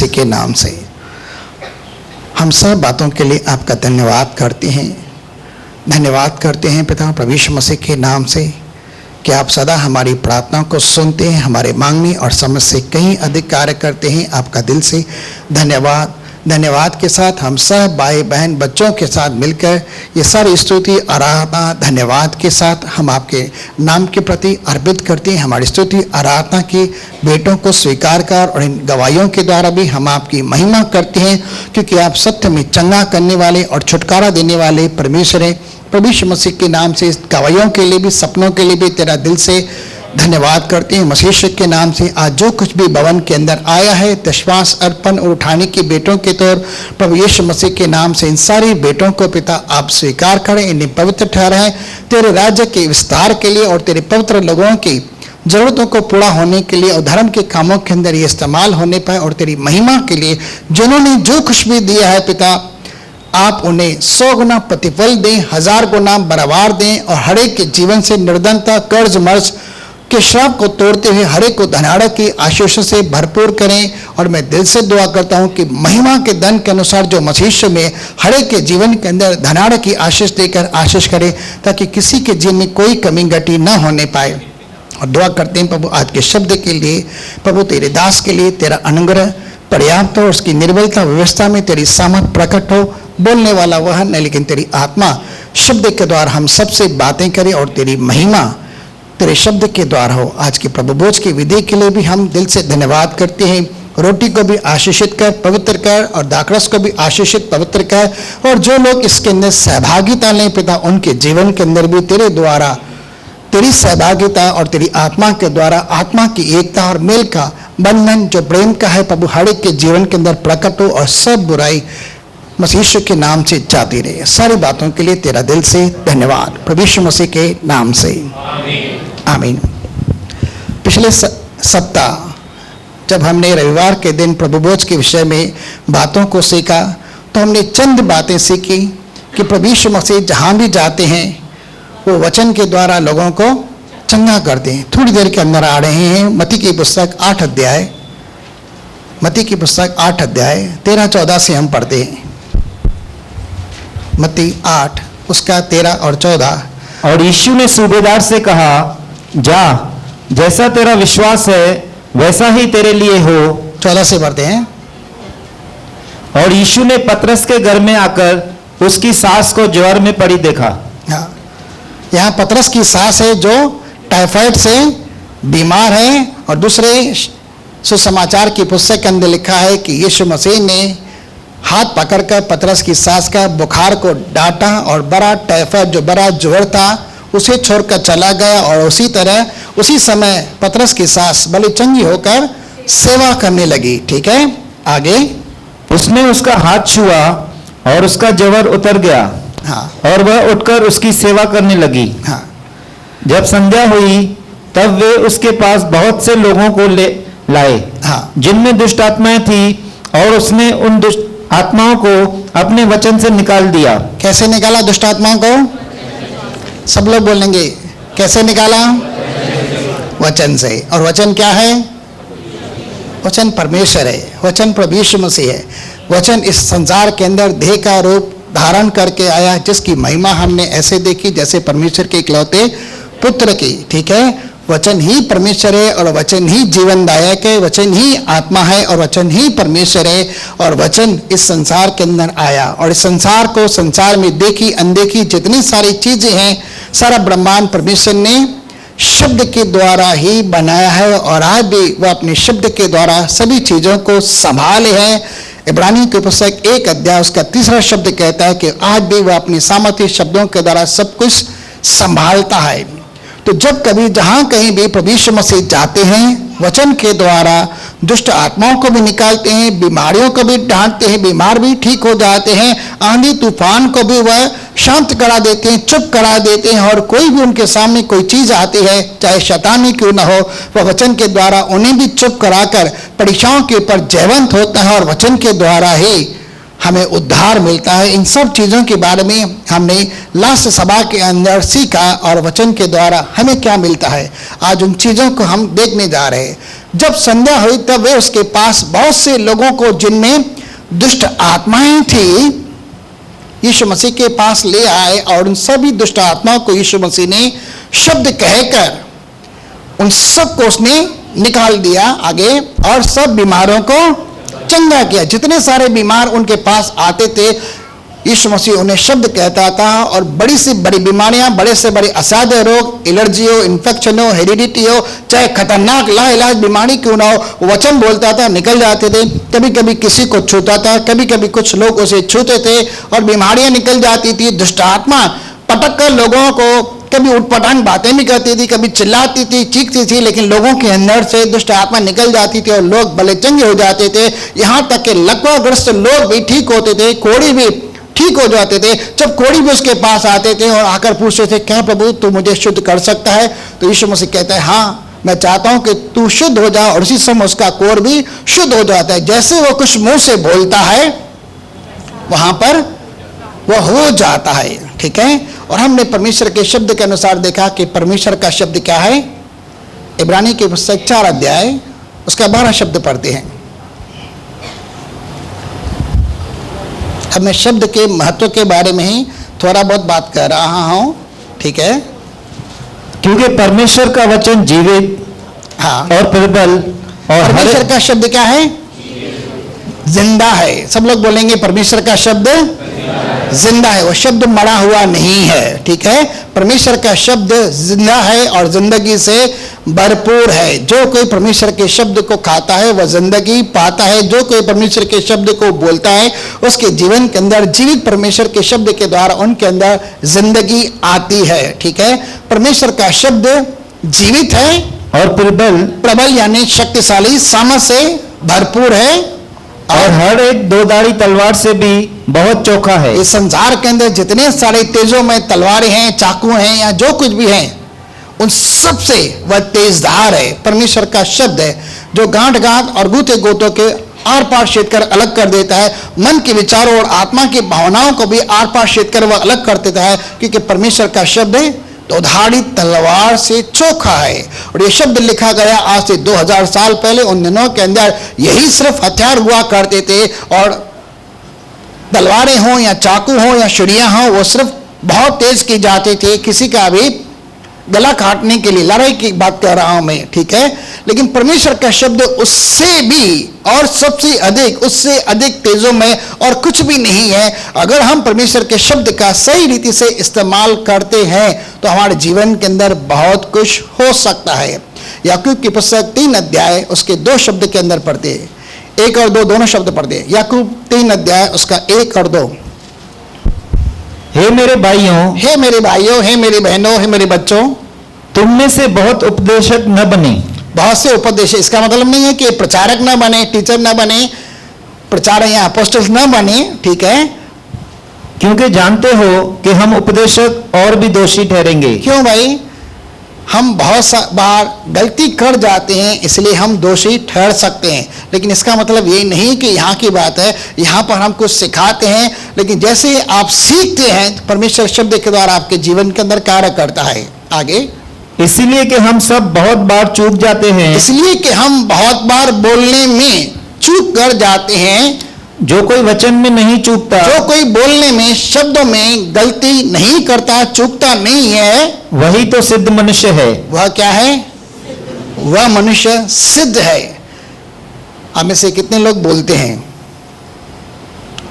मसीह के नाम से हम सब बातों के लिए आपका धन्यवाद करते हैं। धन्यवाद करते हैं पिता प्रभु यीशु मसीह के नाम से कि आप सदा हमारी प्रार्थना को सुनते हैं, हमारे मांगने और समझ से कहीं अधिक कार्य करते हैं। आपका दिल से धन्यवाद। धन्यवाद के साथ हम सब भाई बहन बच्चों के साथ मिलकर ये सारी स्तुति आराधना धन्यवाद के साथ हम आपके नाम के प्रति अर्पित करते हैं। हमारी स्तुति आराधना के बेटों को स्वीकार कर और इन गवाहियों के द्वारा भी हम आपकी महिमा करते हैं, क्योंकि आप सत्य में चंगा करने वाले और छुटकारा देने वाले परमेश्वर हैं। प्रभु यीशु मसीह के नाम से इस गवाहियों के लिए भी, सपनों के लिए भी तेरा दिल से धन्यवाद करते हैं। मसीह के नाम से आज जो कुछ भी भवन के अंदर आया है दशवांश अर्पण और उठाने के बेटों के तौर प्रभु यीशु मसीह के नाम से इन सारे बेटों को पिता आप स्वीकार करें, इन्हें पवित्र ठहराएं तेरे राज्य के विस्तार के लिए और तेरे पवित्र लोगों की जरूरतों को पूरा होने के लिए और धर्म के कामों के अंदर ये इस्तेमाल होने पाए और तेरी महिमा के लिए जिन्होंने जो कुछ भी दिया है पिता आप उन्हें 100 गुना प्रतिफल दें, 1000 गुना बराबर दें और हरेक के जीवन से निर्धनता कर्ज मर्ज के श्राप को तोड़ते हुए हरेक को धनाढ़ की आशीष से भरपूर करें। और मैं दिल से दुआ करता हूं कि महिमा के धन के अनुसार जो मसीह में हरेक के जीवन के अंदर धनाढ़ की आशीष देकर आशीष करें, ताकि किसी के जीवन में कोई कमी घटी न होने पाए। और दुआ करते हैं प्रभु आज के शब्द के लिए, प्रभु तेरे दास के लिए तेरा अनुग्रह पर्याप्त हो, उसकी निर्बलता व्यवस्था में तेरी सामर्थ प्रकट हो। बोलने वाला वह नहीं लेकिन तेरी आत्मा शब्द के द्वारा हम सबसे बातें करे और तेरी महिमा तेरे शब्द के द्वारा हो। आज के प्रभु भोज की विधि के लिए भी हम दिल से धन्यवाद करते हैं। रोटी को भी आशीषित कर पवित्र कर और दाखरस को भी आशीषित पवित्र कर, और जो लोग इसके अंदर सहभागिता लें पिता उनके जीवन के अंदर भी तेरे द्वारा तेरी सहभागिता और तेरी आत्मा के द्वारा आत्मा की एकता और मेल का बंधन जो प्रेम का है प्रभु हर एक के जीवन के अंदर प्रकट हो और सब बुराई मसीह के नाम से जाती रहे। सारी बातों के लिए तेरा दिल से धन्यवाद प्रभु यीशु मसीह के नाम से आमीन। पिछले सप्ताह जब हमने रविवार के दिन प्रभु भोज के विषय में बातों को सीखा तो हमने चंद बातें सीखी कि प्रभु यीशु मसीह जहाँ भी जाते हैं वो वचन के द्वारा लोगों को चंगा करते हैं। थोड़ी देर के अंदर आ रहे हैं मत्ती की पुस्तक 8 अध्याय, मत्ती की पुस्तक 8 अध्याय 13-14 से हम पढ़ते हैं। मत्ती 8 उसका 13 और 14। और यीशु ने सूबेदार से कहा, जा, जैसा तेरा विश्वास है वैसा ही तेरे लिए हो। 14 से पढ़ते हैं। और यीशु ने पतरस के घर में आकर उसकी सास को ज्वर में पड़ी देखा। हाँ, यहाँ पतरस की सास है जो टाइफाइड से बीमार है। और दूसरे सुसमाचार की पुस्तक के अंदर लिखा है कि यीशु मसीह ने हाथ पकड़कर पतरस की सास का बुखार को डांटा और बड़ा टाइफाइड जो बड़ा ज्वर था उसे छोड़कर चला गया। और उसी तरह उसी समय पतरस की सास बड़ी चंगी होकर सेवा करने लगी। ठीक है, आगे। उसने उसका हाथ छुआ और उसका ज्वर उतर गया। हाँ, और वह उठकर उसकी सेवा करने लगी। हाँ, जब संध्या हुई तब वे उसके पास बहुत से लोगों को ले लाए, हाँ, जिनमें दुष्ट आत्माएं थी, और उसने उन दुष्ट आत्माओं को अपने वचन से निकाल दिया। कैसे निकाला दुष्ट आत्माओं को? सब लोग बोलेंगे कैसे निकाला? वचन से। और वचन क्या है? वचन परमेश्वर है, वचन प्रभु यीशु मसीह है। वचन इस संसार के अंदर देह का रूप धारण करके आया, जिसकी महिमा हमने ऐसे देखी जैसे परमेश्वर के इकलौते पुत्र की। ठीक है, वचन ही परमेश्वर है और वचन ही जीवनदायक है, वचन ही आत्मा है और वचन ही परमेश्वर है। और वचन इस संसार के अंदर आया और इस संसार को, संसार में देखी अनदेखी जितनी सारी चीजें हैं, सारा ब्रह्मांड परमेश्वर ने शब्द के द्वारा ही बनाया है। और आज भी वह अपने शब्द के द्वारा सभी चीजों को संभाले हैं। इब्रानी की पुस्तक 1 अध्याय उसका 3रा शब्द कहता है कि आज भी वह अपनी सामर्थ्य शब्दों के द्वारा सब कुछ संभालता है। तो जब कभी जहां कहीं भी प्रभु यीशु मसीह जाते हैं वचन के द्वारा दुष्ट आत्माओं को भी निकालते हैं, बीमारियों को भी डांटते हैं, बीमार भी ठीक हो जाते हैं, आंधी तूफान को भी वह शांत करा देते हैं, चुप करा देते हैं। और कोई भी उनके सामने कोई चीज आती है चाहे शैतानी क्यों ना हो, वह वचन के द्वारा उन्हें भी चुप कराकर परीक्षाओं के ऊपर जयवंत होता है और वचन के द्वारा ही हमें उद्धार मिलता है। इन सब चीज़ों के बारे में हमने लास्ट सभा के अंदर सीखा और वचन के द्वारा हमें क्या मिलता है, आज उन चीज़ों को हम देखने जा रहे हैं। जब संध्या हुई तब वे उसके पास बहुत से लोगों को जिनमें दुष्ट आत्माएं थी यीशु मसीह के पास ले आए और उन सभी दुष्ट आत्माओं को यीशु मसीह ने शब्द कहकर उन सबको उसने निकाल दिया आगे और सब बीमारों को चंगा किया। जितने सारे बीमार उनके पास आते थे यीशु मसीह उन्हें शब्द कहता था और बड़ी से बड़ी बीमारियां, बड़े से बड़े असाध्य रोग, एलर्जी हो, इन्फेक्शन हो, हेरिडिटी हो, चाहे खतरनाक लाइलाज बीमारी क्यों ना हो, वचन बोलता था, निकल जाते थे। कभी कभी किसी को छूता था, कभी कभी कुछ लोग उसे छूते थे और बीमारियां निकल जाती थी। दुष्ट आत्मा पटक कर लोगों को कभी उटपटांग बातें भी करती थी, कभी चिल्लाती थी, चीखती थी, लेकिन लोगों के अंदर से दुष्ट आत्मा निकल जाती थी और लोग भले चंगे हो जाते थे। यहाँ तक कि लकवाग्रस्त लोग भी ठीक होते थे, कोढ़ी भी ठीक हो जाते थे। जब कोढ़ी भी उसके पास आते थे और आकर पूछते थे, क्या प्रभु तू मुझे शुद्ध कर सकता है? तो यीशु मसीह कहता है, हाँ मैं चाहता हूं कि तू शुद्ध हो जा। और उसी समय उसका कोढ़ भी शुद्ध हो जाता है। जैसे वो कुछ मुंह से बोलता है वहां पर वो हो जाता है। ठीक है। और हमने परमेश्वर के शब्द के अनुसार देखा कि परमेश्वर का शब्द क्या है। इब्रानी के पुस्तक 4 अध्याय उसका 12 शब्द पढ़ते हैं। अब मैं शब्द के महत्व के बारे में ही थोड़ा बहुत बात कर रहा हूं। ठीक है। क्योंकि परमेश्वर का वचन जीवित हाँ और प्रबल और परमेश्वर का शब्द क्या है? जिंदा है। सब लोग बोलेंगे परमेश्वर का शब्द जिंदा है। वो शब्द मरा हुआ नहीं है। ठीक है। परमेश्वर का शब्द जिंदा है और जिंदगी से भरपूर है। जो कोई परमेश्वर के शब्द को खाता है वह जिंदगी पाता है। जो कोई परमेश्वर के शब्द को बोलता है उसके जीवन के अंदर जीवित परमेश्वर के शब्द के द्वारा उनके अंदर जिंदगी आती है। ठीक है। परमेश्वर का शब्द जीवित है और प्रबल यानी शक्तिशाली, सामर्थ से भरपूर है और हर एक दोधारी तलवार से भी बहुत चोखा है। इस संसार के अंदर जितने सारे तेजों में तलवारें हैं, चाकू हैं या जो कुछ भी हैं, उन सब से वह तेजधार है। परमेश्वर का शब्द है जो गांठ गांठ और गूथे गोतों के आर पार छेद कर अलग कर देता है। मन के विचारों और आत्मा की भावनाओं को भी आर पार छेद कर वह अलग कर देता है, क्योंकि परमेश्वर का शब्द दोधारी तलवार से चोखा है। और ये शब्द लिखा गया आज से 2000 साल पहले। उन दिनों के अंदर यही सिर्फ हथियार हुआ करते थे और तलवारें हो या चाकू हो या छुरियां हो वो सिर्फ बहुत तेज की जाती थी, किसी का भी गला काटने के लिए, लड़ाई की बात कर रहा हूं मैं। ठीक है। लेकिन परमेश्वर का शब्द उससे भी और सबसे अधिक, उससे अधिक तेजों में और कुछ भी नहीं है। अगर हम परमेश्वर के शब्द का सही रीति से इस्तेमाल करते हैं तो हमारे जीवन के अंदर बहुत कुछ हो सकता है। याकूब की पुस्तक 3 अध्याय उसके 2 शब्द के अंदर पढ़ते हैं, 1 और 2 दोनों शब्द पढ़ते हैं। याकूब 3 अध्याय उसका 1 और 2। हे मेरे भाइयों, हे मेरे भाइयों, हे मेरी बहनों, हे मेरे बच्चों, तुम में से बहुत उपदेशक न बने। बहुत से उपदेश, इसका मतलब नहीं है कि प्रचारक न बने, टीचर न बने, प्रचारक या अपोस्टल्स न बने। ठीक है। क्योंकि जानते हो कि हम उपदेशक और भी दोषी ठहरेंगे। क्यों भाई? हम बहुत बार गलती कर जाते हैं, इसलिए हम दोषी ठहर सकते हैं। लेकिन इसका मतलब ये नहीं कि यहाँ की बात है, यहाँ पर हम कुछ सिखाते हैं, लेकिन जैसे आप सीखते हैं परमेश्वर शब्द के द्वारा आपके जीवन के अंदर कार्य करता है। आगे, इसलिए कि हम सब बहुत बार चूक जाते हैं। इसलिए कि हम बहुत बार बोलने में चूक कर जाते हैं। जो कोई वचन में नहीं चूकता, जो कोई बोलने में, शब्दों में गलती नहीं करता, चूकता नहीं है, वही तो सिद्ध मनुष्य है। वह क्या है? वह मनुष्य सिद्ध है। हमें से कितने लोग बोलते हैं?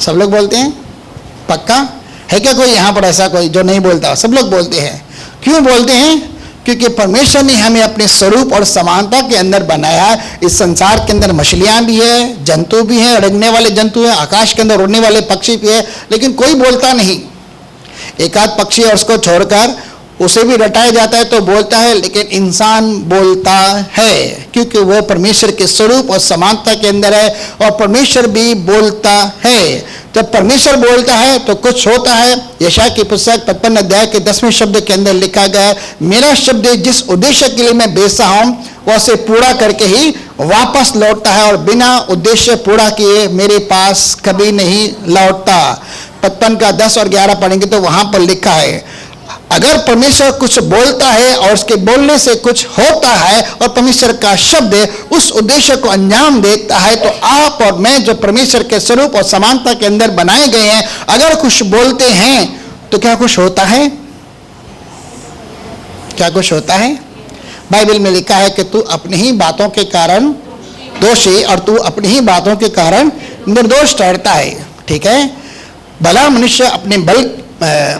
सब लोग बोलते हैं? पक्का है क्या कोई यहाँ पर ऐसा कोई जो नहीं बोलता? सब लोग बोलते हैं। क्यों बोलते हैं? क्योंकि परमेश्वर ने हमें अपने स्वरूप और समानता के अंदर बनाया है। इस संसार के अंदर मछलियां भी है, जंतु भी है, रेंगने वाले जंतु है, आकाश के अंदर उड़ने वाले पक्षी भी है, लेकिन कोई बोलता नहीं। एक आध पक्षी और उसको छोड़कर उसे भी रटाया जाता है तो बोलता है, लेकिन इंसान बोलता है क्योंकि वो परमेश्वर के स्वरूप और समानता के अंदर है। और परमेश्वर भी बोलता है। जब परमेश्वर बोलता है तो कुछ होता है। यशायाह की पुस्तक 55 अध्याय के 10वें शब्द के अंदर लिखा गया है, मेरा शब्द जिस उद्देश्य के लिए मैं भेजता हूं वह उसे पूरा करके ही वापस लौटता है और बिना उद्देश्य पूरा किए मेरे पास कभी नहीं लौटता। 55 का 10 और 11 पढ़ेंगे तो वहां पर लिखा है, अगर परमेश्वर कुछ बोलता है और उसके बोलने से कुछ होता है और परमेश्वर का शब्द उस उद्देश्य को अंजाम देता है, तो आप और मैं जो परमेश्वर के स्वरूप और समानता के अंदर बनाए गए हैं, अगर कुछ बोलते हैं तो क्या कुछ होता है? क्या कुछ होता है? बाइबल में लिखा है कि तू अपनी ही बातों के कारण दोषी और तू अपनी ही बातों के कारण निर्दोष ठहरता है। ठीक है, भला मनुष्य अपने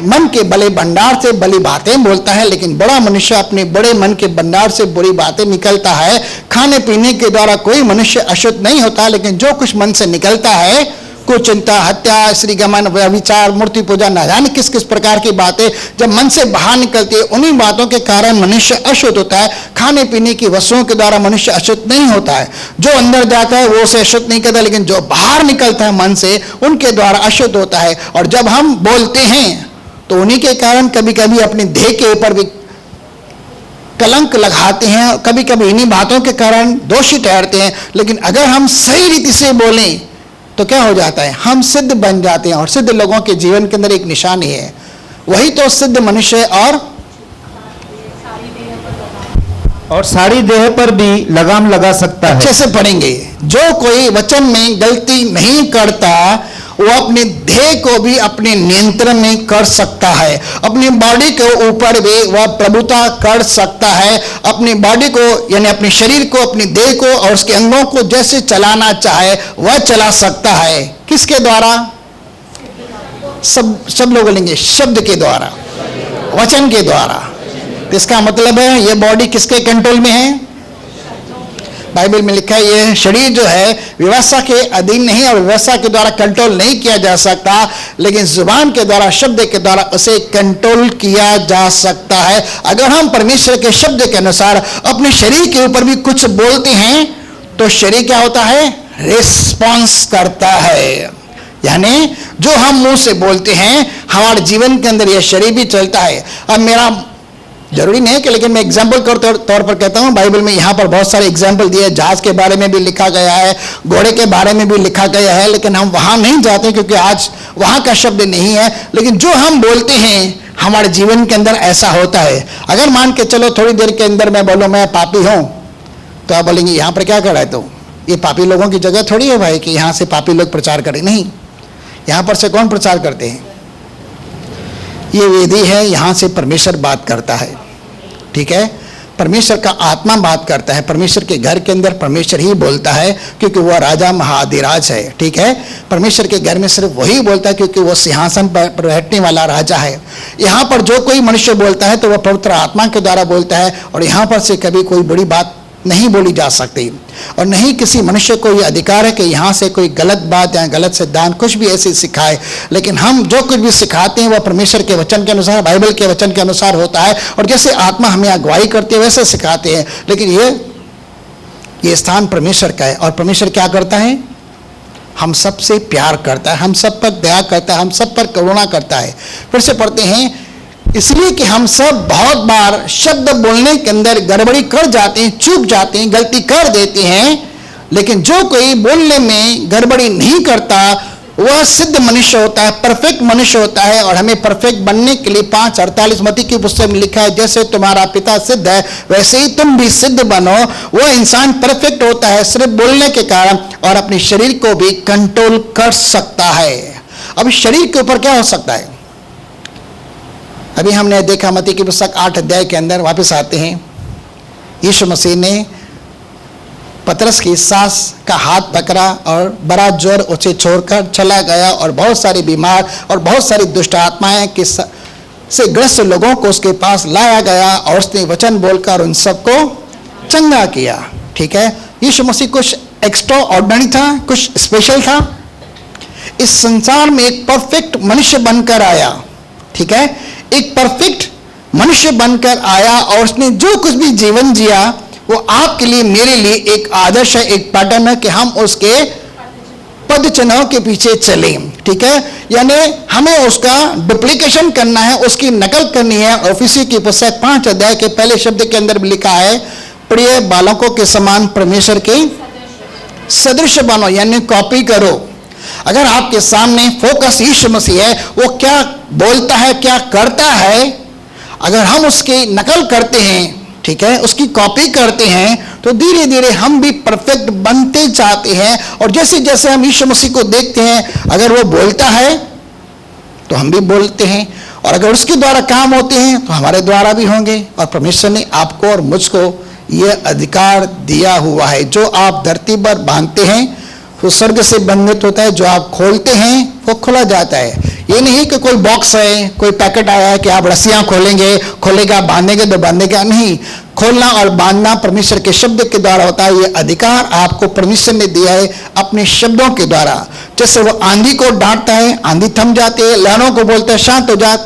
मन के बड़े भंडार से बड़ी बातें बोलता है, लेकिन बड़ा मनुष्य अपने बड़े मन के भंडार से बुरी बातें निकलता है। खाने पीने के द्वारा कोई मनुष्य अशुद्ध नहीं होता, लेकिन जो कुछ मन से निकलता है, कुचिंता, हत्या, श्रीगमन, व्यभिचार, मूर्ति पूजा, न जाने किस किस प्रकार की बातें जब मन से बाहर निकलती है, उन्हीं बातों के कारण मनुष्य अशुद्ध होता है। खाने पीने की वस्तुओं के द्वारा मनुष्य अशुद्ध नहीं होता है। जो अंदर जाता है वो उसे अशुद्ध नहीं करता, लेकिन जो बाहर निकलता है मन से, उनके द्वारा अशुद्ध होता है। और जब हम बोलते हैं तो उन्हीं के कारण कभी कभी अपने देह के ऊपर भी कलंक लगाते हैं, कभी कभी इन्हीं बातों के कारण दोषी ठहरते हैं। लेकिन अगर हम सही रीति से बोलें तो क्या हो जाता है? हम सिद्ध बन जाते हैं। और सिद्ध लोगों के जीवन के अंदर एक निशानी है, वही तो सिद्ध मनुष्य और सारी देह पर भी लगाम लगा सकता है। अच्छे से पढ़ेंगे, जो कोई वचन में गलती नहीं करता वो अपने देह को भी अपने नियंत्रण में कर सकता है, अपनी बॉडी के ऊपर भी वह प्रभुता कर सकता है। अपनी बॉडी को यानी अपने शरीर को, अपने देह को और उसके अंगों को जैसे चलाना चाहे वह चला सकता है। किसके द्वारा? सब लोग बोलेंगे शब्द के द्वारा, वचन के द्वारा। इसका मतलब है यह बॉडी किसके कंट्रोल में है? बाइबल में लिखा है यह शरीर जो है व्यवस्था के अधीन नहीं और व्यवस्था के द्वारा कंट्रोल नहीं किया जा सकता, लेकिन जुबान के द्वारा, शब्द के द्वारा उसे कंट्रोल किया जा सकता है। अगर हम परमेश्वर के शब्द के अनुसार अपने शरीर के ऊपर भी कुछ बोलते हैं तो शरीर क्या होता है? रिस्पॉन्स करता है। यानी जो हम मुंह से बोलते हैं हमारे जीवन के अंदर यह शरीर भी चलता है। अब मेरा जरूरी नहीं है कि, लेकिन मैं एग्जाम्पल के तौर पर कहता हूं, बाइबल में यहां पर बहुत सारे एग्जाम्पल दिए। जहाज के बारे में भी लिखा गया है, घोड़े के बारे में भी लिखा गया है, लेकिन हम वहां नहीं जाते क्योंकि आज वहां का शब्द नहीं है। लेकिन जो हम बोलते हैं हमारे जीवन के अंदर ऐसा होता है। अगर मान के चलो थोड़ी देर के अंदर मैं बोलूं मैं पापी हूं, तो आप बोलेंगे यहां पर क्या कर रहा है? तो ये पापी लोगों की जगह थोड़ी है भाई कि यहां से पापी लोग प्रचार करें। नहीं, यहां पर से कौन प्रचार करते हैं? ये वेदी है, यहां से परमेश्वर बात करता है। ठीक है, परमेश्वर का आत्मा बात करता है। परमेश्वर के घर के अंदर परमेश्वर ही बोलता है क्योंकि वह राजा महाधिराज है। ठीक है, परमेश्वर के घर में सिर्फ वही बोलता है क्योंकि वह सिंहासन पर बैठने वाला राजा है। यहाँ पर जो कोई मनुष्य बोलता है तो वह पवित्र आत्मा के द्वारा बोलता है, और यहाँ पर से कभी कोई बड़ी बात नहीं बोली जा सकती, और नहीं किसी मनुष्य को यह अधिकार है कि यहाँ से कोई गलत बात या गलत सिद्धांत कुछ भी ऐसे सिखाए। लेकिन हम जो कुछ भी सिखाते हैं वह परमेश्वर के वचन के अनुसार, बाइबल के वचन के अनुसार होता है, और जैसे आत्मा हमें अगुवाई करती है वैसे सिखाते हैं। लेकिन ये स्थान परमेश्वर का है, और परमेश्वर क्या करता है? हम सबसे प्यार करता है, हम सब पर दया करता है, हम सब पर करुणा करता है। फिर से पढ़ते हैं, इसलिए कि हम सब बहुत बार शब्द बोलने के अंदर गड़बड़ी कर जाते हैं, चूक जाते हैं, गलती कर देते हैं। लेकिन जो कोई बोलने में गड़बड़ी नहीं करता वह सिद्ध मनुष्य होता है, परफेक्ट मनुष्य होता है। और हमें परफेक्ट बनने के लिए 5:48 मत्ती की पुस्तक में लिखा है, जैसे तुम्हारा पिता सिद्ध है वैसे ही तुम भी सिद्ध बनो। वह इंसान परफेक्ट होता है सिर्फ बोलने के कारण, और अपने शरीर को भी कंट्रोल कर सकता है। अब शरीर के ऊपर क्या हो सकता है? अभी हमने देखा मत्ती की पुस्तक 8 अध्याय के अंदर, वापस आते हैं, यीशु मसीह ने पतरस की सास का हाथ पकड़ा और बड़ा जोर उसे छोड़कर चला गया, और बहुत सारे बीमार और बहुत सारी दुष्ट आत्माएं से ग्रस्त लोगों को उसके पास लाया गया, और उसने वचन बोलकर उन सबको चंगा किया। ठीक है, यीशु मसीह कुछ एक्स्ट्रा ऑर्डिनरी था, कुछ स्पेशल था। इस संसार में एक परफेक्ट मनुष्य बनकर आया। ठीक है, एक परफेक्ट मनुष्य बनकर आया, और उसने जो कुछ भी जीवन जिया वो आपके लिए, मेरे लिए एक आदर्श है, एक पैटर्न है कि हम उसके पद चिन्हों के पीछे चलें। ठीक है, यानी हमें उसका डुप्लीकेशन करना है, उसकी नकल करनी है। इफिसियों की पुस्तक 5 अध्याय के पहले शब्द के अंदर भी लिखा है, प्रिय बालकों के समान परमेश्वर के सदृश बनो, यानी कॉपी करो। अगर आपके सामने फोकस यीशु मसीह है, वो क्या बोलता है, क्या करता है, अगर हम उसकी नकल करते हैं, ठीक है, उसकी कॉपी करते हैं, तो धीरे धीरे हम भी परफेक्ट बनते जाते हैं। और जैसे जैसे हम यीशु मसीह को देखते हैं, अगर वो बोलता है तो हम भी बोलते हैं, और अगर उसके द्वारा काम होते हैं तो हमारे द्वारा भी होंगे। और परमेश्वर ने आपको और मुझको ये अधिकार दिया हुआ है, जो आप धरती पर बांधते हैं वो स्वर्ग से बंधित होता है, जो आप खोलते हैं वो खोला जाता है। ये नहीं कि कोई बॉक्स है, कोई पैकेट आया है कि आप रस्सियां खोलेगा, बांधेंगे तो बांधेगा नहीं। खोलना और बांधना परमेश्वर के शब्द के द्वारा होता है। ये अधिकार आपको परमेश्वर ने दिया है अपने शब्दों के द्वारा। जैसे वो आंधी को डांटता है, आंधी थम जाती है, लहरों को बोलता है शांत हो जा,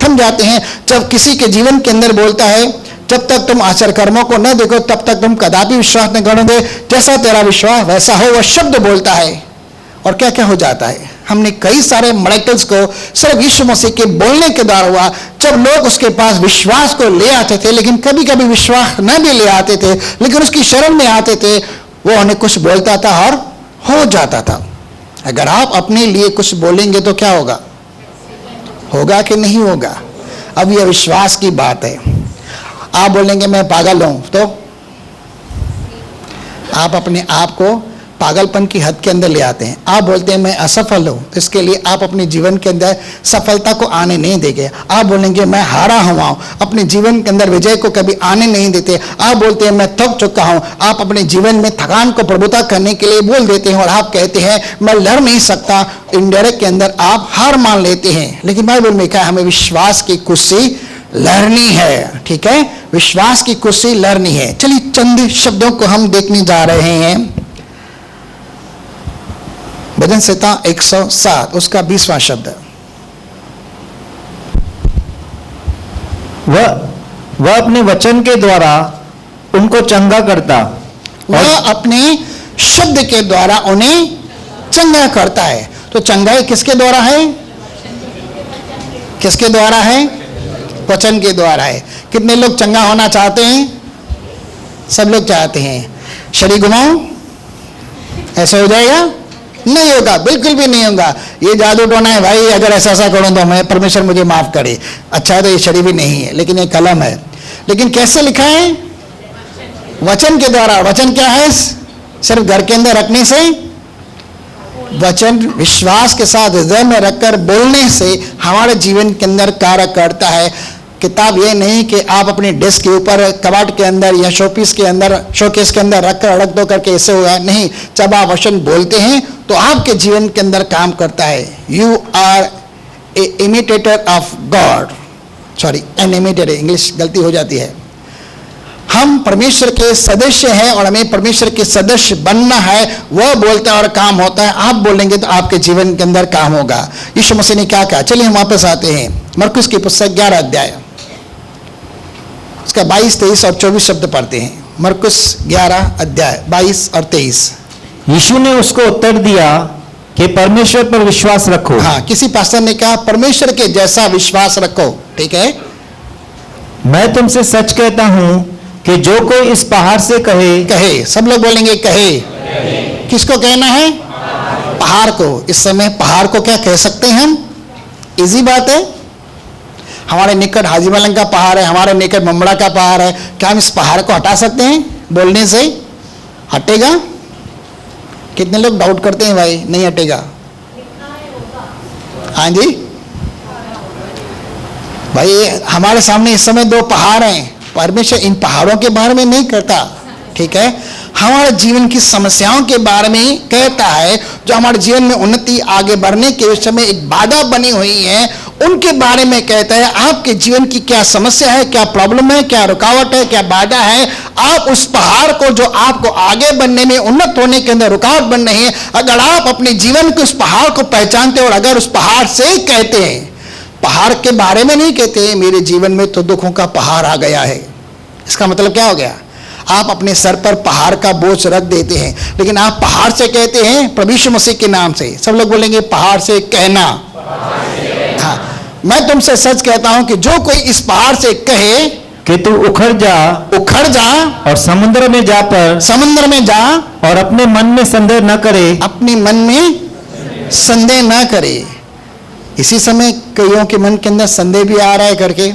थम जाते हैं। जब किसी के जीवन के अंदर बोलता है, जब तक तुम आचार कर्मों को न देखो तब तक तुम कदापि विश्वास न करोगे, जैसा तेरा विश्वास वैसा हो, वह शब्द बोलता है। और क्या क्या हो जाता है। हमने कई सारे मिरेकल्स को सिर्फ यीशु मसीह के बोलने के द्वारा हुआ। जब लोग उसके पास विश्वास को ले आते थे, लेकिन कभी कभी विश्वास न भी ले आते थे, लेकिन उसकी शरण में आते थे, वो उन्हें कुछ बोलता था और हो जाता था। अगर आप अपने लिए कुछ बोलेंगे तो क्या होगा? होगा कि नहीं होगा? अब यह विश्वास की बात है। आप बोलेंगे मैं पागल हूं, तो आप अपने आप को पागलपन की हद के अंदर ले आते हैं। आप बोलते हैं मैं असफल हूं, तो इसके लिए आप अपने जीवन के अंदर सफलता को आने नहीं देंगे। आप बोलेंगे मैं हारा हुआ हूं, अपने जीवन के अंदर विजय को कभी आने नहीं देते। आप बोलते हैं मैं थक चुका हूं, आप अपने जीवन में थकान को प्रभुता करने के लिए बोल देते हैं। और आप कहते हैं मैं लड़ नहीं सकता, इनडायरेक्ट के अंदर आप हार मान लेते हैं। लेकिन बाइबल में कहा हमें विश्वास की कुर्सी लड़नी है, ठीक है, विश्वास की कुर्सी लड़नी है। चलिए चंद शब्दों को हम देखने जा रहे हैं। भजन संहिता 107 उसका 20वां शब्द। वह अपने वचन के द्वारा उनको चंगा करता, वह अपने शब्द के द्वारा उन्हें चंगा करता है। तो चंगाई किसके द्वारा है? किसके द्वारा है? वचन के द्वारा है। कितने लोग चंगा होना चाहते हैं? सब लोग चाहते हैं। शरीर घुमाओ, ऐसा हो जाएगा? नहीं होगा, बिल्कुल भी नहीं होगा। ये जादू टोना है भाई, अगर ऐसा ऐसा करूं तो मैं परमेश्वर मुझे माफ करे। अच्छा है, तो ये शरीर भी नहीं है, लेकिन ये कलम है। लेकिन कैसे लिखा है? वचन के द्वारा। वचन क्या है? सिर्फ घर के अंदर रखने से? वचन विश्वास के साथ हृदय में रखकर बोलने से हमारे जीवन के अंदर कार्य करता है। किताब ये नहीं कि आप अपने डेस्क के ऊपर, कबाड़ के अंदर या शोपीस के अंदर, शोकेस के अंदर रखकर रख दो करके ऐसे हुआ नहीं। जब आप वचन बोलते हैं तो आपके जीवन के अंदर काम करता है। You are a imitator of God, sorry an imitator, English गलती हो जाती है। हम परमेश्वर के सदस्य हैं और हमें परमेश्वर के सदस्य बनना है। वह बोलता है और काम होता है। आप बोलेंगे तो आपके जीवन के अंदर काम होगा। यीशु मसीह ने क्या कहा? चलिए हम वापस आते हैं मरकुस की पुस्तक 11 अध्याय, उसका 22, 23 और 24 शब्द पढ़ते हैं। मरकुस 11 अध्याय 22 और 23। यीशु ने उसको उत्तर दिया कि परमेश्वर पर विश्वास रखो। हाँ, किसी पास्टर ने कहा परमेश्वर के जैसा विश्वास रखो, ठीक है। मैं तुमसे सच कहता हूं कि जो कोई इस पहाड़ से कहे, सब लोग बोलेंगे कहे। किसको कहना है? पहाड़ को। इस समय पहाड़ को क्या कह सकते हैं हम? इजी बात है। हमारे निकट हाजी मलंग का पहाड़ है, हमारे निकट ममड़ा का पहाड़ है। क्या हम इस पहाड़ को हटा सकते हैं? बोलने से हटेगा? कितने लोग डाउट करते हैं भाई नहीं हटेगा? हाँ जी भाई, हमारे सामने इस समय 2 पहाड़ हैं। परमेश्वर इन पहाड़ों के बारे में नहीं कहता, ठीक है, हमारे जीवन की समस्याओं के बारे में कहता है, जो हमारे जीवन में उन्नति आगे बढ़ने के समय एक बाधा बनी हुई है, उनके बारे में कहता है। आपके जीवन की क्या समस्या है, क्या प्रॉब्लम है, क्या रुकावट है, क्या बाधा है, आप उस पहाड़ को जो आपको आगे बढ़ने में, उन्नत होने के अंदर रुकावट बन रही है, अगर आप अपने जीवन के उस पहाड़ को पहचानते और अगर उस पहाड़ से कहते हैं, पहाड़ के बारे में नहीं कहते मेरे जीवन में तो दुखों का पहाड़ आ गया है, इसका मतलब क्या हो गया? आप अपने सर पर पहाड़ का बोझ रख देते हैं। लेकिन आप पहाड़ से कहते हैं प्रभु यीशु मसीह के नाम से। सब लोग बोलेंगे पहाड़ से कहना। हाँ, मैं तुमसे सच कहता हूं कि जो कोई इस पहाड़ से कहे कि तू उखड़ जा और समुद्र में जा और अपने मन में संदेह न करे, अपने मन में संदेह न करे। इसी समय कईयों के मन के अंदर संदेह भी आ रहा है करके,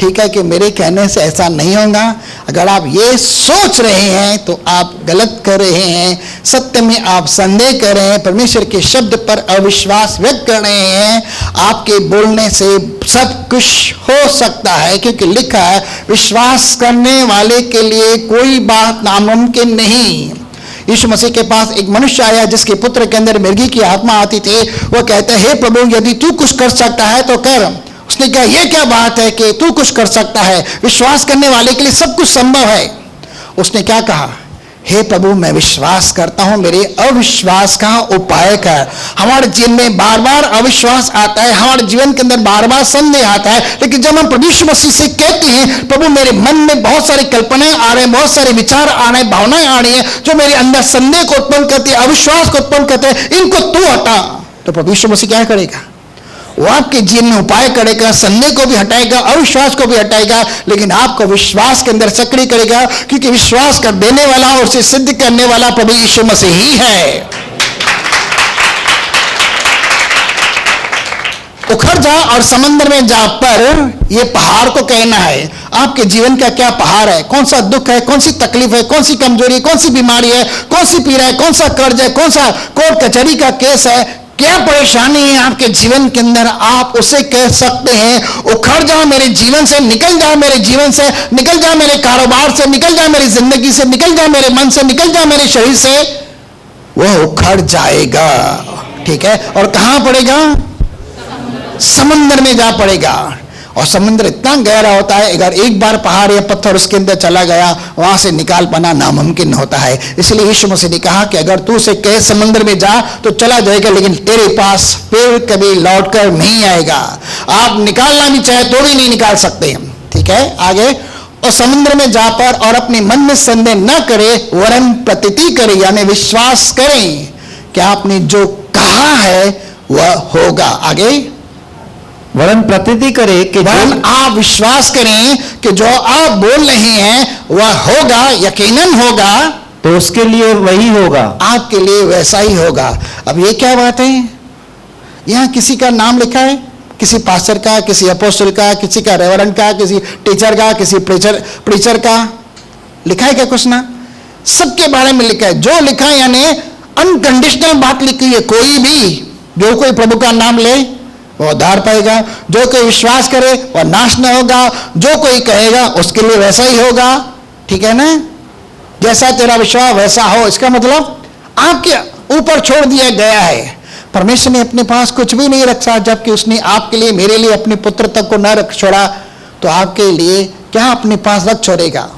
ठीक है कि मेरे कहने से ऐसा नहीं होगा। अगर आप ये सोच रहे हैं तो आप गलत कर रहे हैं, सत्य में आप संदेह कर रहे हैं, परमेश्वर के शब्द पर अविश्वास व्यक्त कर रहे हैं। आपके बोलने से सब कुछ हो सकता है, क्योंकि लिखा है विश्वास करने वाले के लिए कोई बात नामुमकिन नहीं। यीशु मसीह के पास एक मनुष्य आया जिसके पुत्र के अंदर मिर्गी की आत्मा आती थी। वो कहता है, हे प्रभु, यदि तू कुछ कर सकता है तो कर। उसने कहा, ये क्या बात है कि तू कुछ कर सकता है, विश्वास करने वाले के लिए सब कुछ संभव है। उसने क्या कहा, हे प्रभु, मैं विश्वास करता हूं, मेरे अविश्वास का उपाय कर। हमारे जीवन में बार बार अविश्वास आता है, हमारे जीवन के अंदर बार बार संदेह आता है, लेकिन जब हम प्रभु यीशु मसीह से कहते हैं, प्रभु मेरे मन में बहुत सारी कल्पनाएं आ रहे हैं, बहुत सारे विचार आ रहे हैं, भावनाएं आ रही हैं जो मेरे अंदर संदेह को उत्पन्न करती है, अविश्वास को उत्पन्न करते हैं, इनको तू हटा। तो प्रभु यीशु मसीह क्या करेगा? वो आपके जीवन में उपाय करेगा, संदेह को भी हटाएगा, अविश्वास को भी हटाएगा, लेकिन आपको विश्वास के अंदर सक्रिय करेगा, क्योंकि विश्वास कर देने वाला और उसे सिद्ध करने वाला प्रभु यीशु मसीह ही है। उखड़ जा और समंदर में जा पर ये पहाड़ को कहना है। आपके जीवन का क्या पहाड़ है? कौन सा दुख है, कौन सी तकलीफ है, कौन सी कमजोरी है, कौन सी बीमारी है, कौन सी पीड़ा है, कौन सा कर्ज है, कौन सा कोर्ट कचहरी का केस है, क्या परेशानी है आपके जीवन के अंदर, आप उसे कह सकते हैं, उखड़ जाओ मेरे जीवन से, निकल जाओ मेरे जीवन से, निकल जाओ मेरे कारोबार से, निकल जाओ मेरी जिंदगी से, निकल जाओ मेरे मन से, निकल जाओ मेरे शरीर से। वह उखड़ जाएगा, ठीक है। और कहां पड़ेगा? समंदर में जा पड़ेगा। और समुद्र इतना गहरा होता है, अगर एक बार पहाड़ या पत्थर उसके अंदर चला गया, वहां से निकाल पाना नामुमकिन होता है। इसलिए यीशु मसीह ने कहा कि अगर तू उसे कहे समुद्र में जा तो चला जाएगा, लेकिन तेरे पास फिर कभी लौटकर नहीं आएगा। आप निकालना भी चाहे तो भी नहीं निकाल सकते, ठीक है। आगे, और समुद्र में जा पर और अपने मन में संदेह न करे, वरन प्रतीति करे, यानी विश्वास करें कि आपने जो कहा है वह होगा। आगे, वरन प्रतीति करे कि वरन आप विश्वास करें कि जो आप बोल रहे हैं वह होगा, यकीनन होगा, तो उसके लिए वही होगा, आपके लिए वैसा ही होगा। अब ये क्या बात है? यहां किसी का नाम लिखा है, किसी पास्टर का, किसी अपोस्टल का, किसी का रेवरेंड का, किसी टीचर का, किसी प्रीचर का लिखा है क्या? कुछ ना, सबके बारे में लिखा है। जो लिखा है यानी अनकंडीशनल बात लिखी है। कोई भी जो कोई प्रभु का नाम ले वो उद्धार पाएगा, जो कोई विश्वास करे वह नाश न होगा, जो कोई कहेगा उसके लिए वैसा ही होगा, ठीक है ना। जैसा तेरा विश्वास वैसा हो, इसका मतलब आपके ऊपर छोड़ दिया गया है। परमेश्वर ने अपने पास कुछ भी नहीं रखा, जबकि उसने आपके लिए, मेरे लिए अपने पुत्र तक को न रख छोड़ा, तो आपके लिए क्या अपने पास रख छोड़ेगा?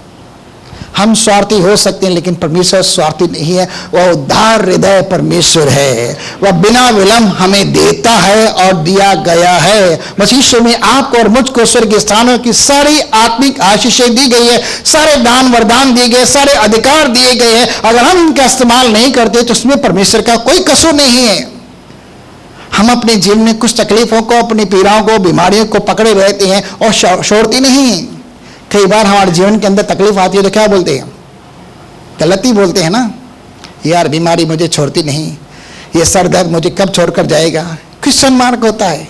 हम स्वार्थी हो सकते हैं, लेकिन परमेश्वर स्वार्थी नहीं है। वह उद्धार हृदय परमेश्वर है। वह बिना विलंब हमें देता है और दिया गया है। मसीह में आपको और मुझको स्वर्गीय स्थानों की सारी आत्मिक आशीषें दी गई है, सारे दान वरदान दिए गए, सारे अधिकार दिए गए हैं। अगर हम इनका इस्तेमाल नहीं करते तो उसमें परमेश्वर का कोई कसूर नहीं है। हम अपने जीवन में कुछ तकलीफों को, अपनी पीड़ाओं को, बीमारियों को पकड़े रहते हैं और छोड़ती नहीं। कई बार हमारे जीवन के अंदर तकलीफ आती है तो क्या बोलते हैं? गलती बोलते हैं ना, यार बीमारी मुझे छोड़ती नहीं, ये सर दर्द मुझे कब छोड़कर जाएगा। क्रिश्चियन मार्ग होता है,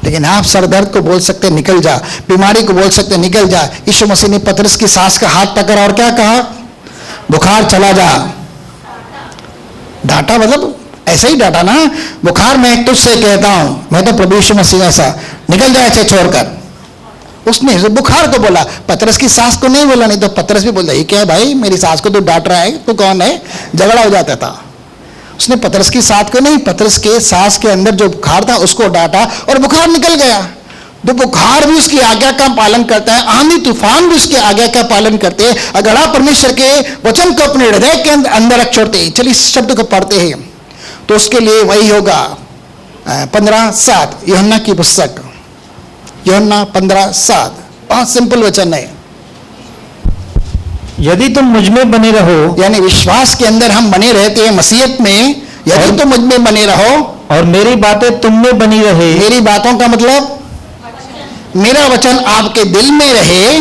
लेकिन आप सर दर्द को बोल सकते निकल जा, बीमारी को बोल सकते निकल जा। यीशु मसीह ने पतरस की सास का हाथ पकड़ा और क्या कहा? बुखार चला जा। डांटा, मतलब ऐसे ही डांटा ना, बुखार मैं तुझसे कहता हूं, मैं तो प्रभु यीशु मसीह ऐसा, निकल जाए इसे छोड़कर। उसने बुखार को बोला, पतरस की सास को नहीं बोला, नहीं तो पतरस भी बोलता, ये क्या है भाई, मेरी सास को तो डांट रहा है, तो कौन है? झगड़ा हो जाता था। उसने पतरस की सास को नहीं, पतरस के सास के अंदर जो बुखार था उसको डांटा और बुखार निकल गया। तो बुखार भी उसकी आज्ञा का पालन करता है, आंधी तूफान भी उसकी आज्ञा का पालन करते हैं, अगर आप परमेश्वर के वचन को अपने हृदय के अंदर रख छोड़ते हैं। चलिए इस शब्द को पढ़ते हैं, तो उसके लिए वही होगा। 15:7 यूहन्ना की पुस्तक, यूहन्ना 15:7, बहुत सिंपल वचन है। यदि तुम मुझ में बने रहो, यानी विश्वास के अंदर हम बने रहते हैं मसीहत में, यदि तुम मुझ में बने रहो और मेरी बातें तुम में बनी रहे। मेरी बातों का मतलब मेरा वचन आपके दिल में रहे,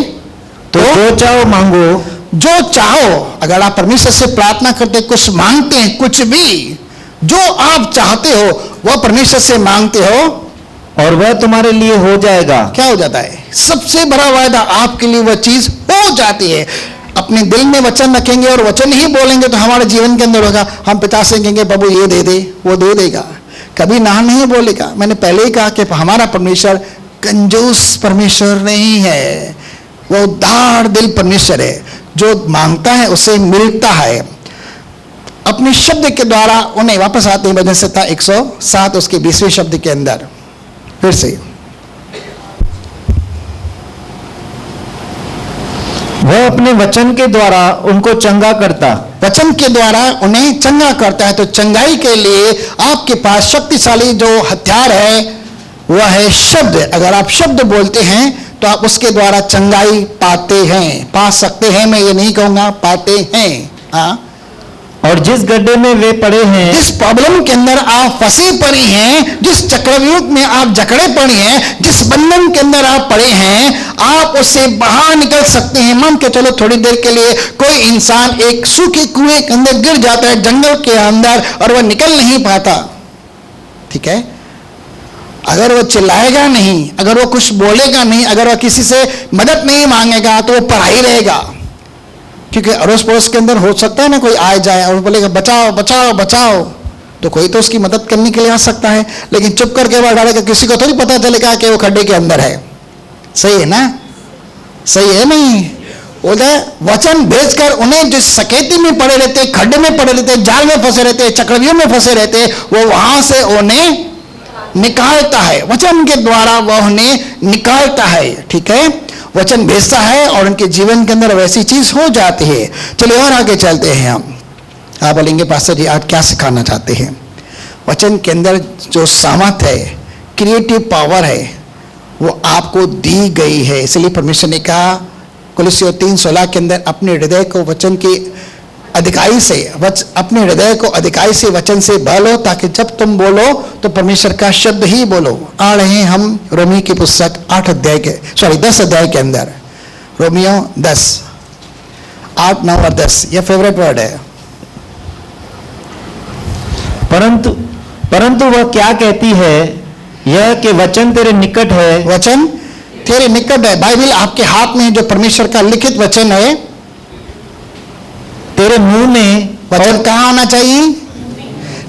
तो जो चाहो मांगो। जो चाहो, अगर आप परमेश्वर से प्रार्थना करते, कुछ मांगते हैं, कुछ भी जो आप चाहते हो वह परमेश्वर से मांगते हो, और वह तुम्हारे लिए हो जाएगा। क्या हो जाता है? सबसे बड़ा वायदा, आपके लिए वह चीज हो जाती है। अपने दिल में वचन रखेंगे और वचन ही बोलेंगे तो हमारे जीवन के अंदर होगा। हम पिता से कहेंगे प्रभु ये दे दे, वो दे देगा, कभी ना नहीं बोलेगा। मैंने पहले ही कहा कि हमारा परमेश्वर कंजूस परमेश्वर नहीं है, वो उदार दिल परमेश्वर है। जो मांगता है उसे मिलता है। अपने शब्द के द्वारा उन्हें, वापस आते हैं भजन संहिता 107 उसके 20वें शब्द के अंदर फिर से, वह अपने वचन के द्वारा उनको चंगा करता। वचन के द्वारा उन्हें चंगा करता है। तो चंगाई के लिए आपके पास शक्तिशाली जो हथियार है वह है शब्द। अगर आप शब्द बोलते हैं तो आप उसके द्वारा चंगाई पाते हैं, पा सकते हैं। मैं ये नहीं कहूंगा, पाते हैं। हाँ, और जिस गड्ढे में वे पड़े हैं, जिस प्रॉब्लम के अंदर आप फंसे पड़ी हैं, जिस चक्रव्यूह में आप जकड़े पड़ी हैं, जिस बंधन के अंदर आप पड़े हैं, आप उससे बाहर निकल सकते हैं। मान के चलो थोड़ी देर के लिए कोई इंसान एक सूखे कुएं के अंदर गिर जाता है जंगल के अंदर और वह निकल नहीं पाता, ठीक है। अगर वो चिल्लाएगा नहीं, अगर वो कुछ बोलेगा नहीं, अगर वो किसी से मदद नहीं मांगेगा तो वो पड़ा ही रहेगा। क्योंकि अड़ोस पड़ोस के अंदर हो सकता है ना कोई आ जाए और बोलेगा बचाओ बचाओ बचाओ, तो कोई तो उसकी मदद करने के लिए आ सकता है, लेकिन चुप करके वह डालेगा, किसी को थोड़ी पता चलेगा कि वो खड्डे के अंदर है। सही है ना? सही है नहीं? उधर वचन भेजकर उन्हें जो सकेती में पड़े रहते, खड्डे में पड़े रहते, जाल में फंसे रहते, चक्रव्यूह में फंसे रहते, वो वहां से उन्हें निकालता है। वचन के द्वारा वह उन्हें निकालता है, ठीक है। वचन भेजता है और उनके जीवन के अंदर वैसी चीज हो जाती है। चलिए और आगे चलते हैं हम। आप बोलेंगे पास्टर जी आज क्या सिखाना चाहते हैं? वचन के अंदर जो सामर्थ है, क्रिएटिव पावर है, वो आपको दी गई है। इसलिए परमेश्वर ने कहा कुलुस्सियों 3:16 के अंदर अपने हृदय को वचन की अधिकाई से, अपने हृदय को अधिकाई से वचन से भरो, ताकि जब तुम बोलो तो परमेश्वर का शब्द ही बोलो। आ रहे हैं हम रोमियो की पुस्तक 10 अध्याय के अंदर। रोमियो 10, 8, 9 और 10 यह फेवरेट वर्ड है। परंतु वह क्या कहती है, यह कि वचन तेरे निकट है। वचन तेरे निकट है। बाइबल आपके हाथ में जो परमेश्वर का लिखित वचन है, तेरे मुंह में। वचन कहाँ होना चाहिए?